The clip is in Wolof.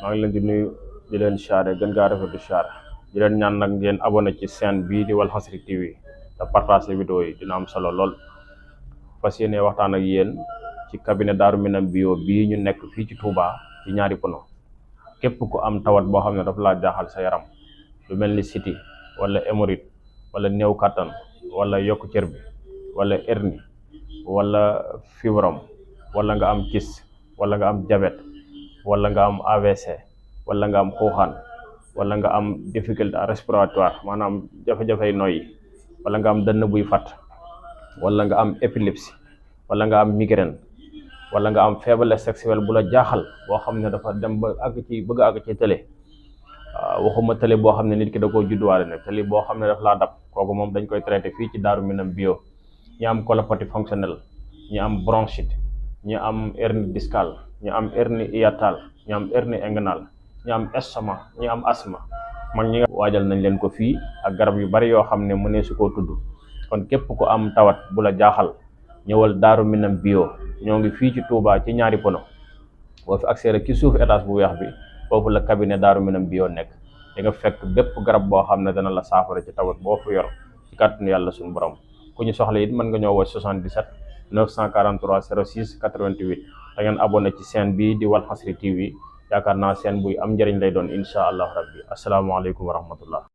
maa ngi leen di nuyu di leen siyaare gën gaa rafetlu siyaare di leen ñaan nag ngeen abonné ci chaîne bii di Walfadjri TV te partage vidéo yi dina am solo lool. fas yéene waxtaan ak yéen ci cabinet Darou Minam bio bii ñu nekk fii ci Touba ci ñaari pono. képp ku am tawat boo xam ne dafa laa jaaxal sa yaram lu mel ni siti wala hémorroïde wala néew kattan wala yokk cër bi wala hernie wala fibrome wala nga am kyste wala nga am diabète wala nga am AVC wala nga am xuuxaan wala nga am difficulté respiratoire maanaam jafe-jafey noyyi wala nga am dënn buy fat wala nga am épilepsie wala nga am migraine wala nga am faiblesse sexuelle bu la jaaxal boo xam ne dafa dem ba bëgg a àgg ci tële waxuma tële boo xam ne nit ki da koo judduwaale ne tële boo xam ne daf laa dab kooku moom dañ koy traité fii ci Darou Minam bio. ñi am colopathie fonctionnelle, ñi am bronchite, ñi am hernie discale, ñi am hernie hiatale, ñi am hernie inguinale, ñi am estomac, ñi am asthme, mag ñi nga waajal nañ leen ko fii ak garab yu bari yoo xam ne mënee su koo tudd. kon képp ku am tawat bu la jaaxal ñëwal Darou Minam bio. ñoo ngi fii ci Touba ci ñaari pono boo fi accès rek ci suuf étage bu weex bi foofu la cabinet Darou Minam bio nekk. di nga fekk bépp garab boo xam ne dana la saafara ci tawat boo fi yor ci kàttanu yàlla suñu borom. ku ñu soxla it mën nga ñëw woo 77 943 06 88 da ngeen abonné ci chaîne bii di Walfadjri TV yaakaar naa chaîne buy am njëriñ lay doon incha allah rabbi asalaamaaleykum wa rahmatullah.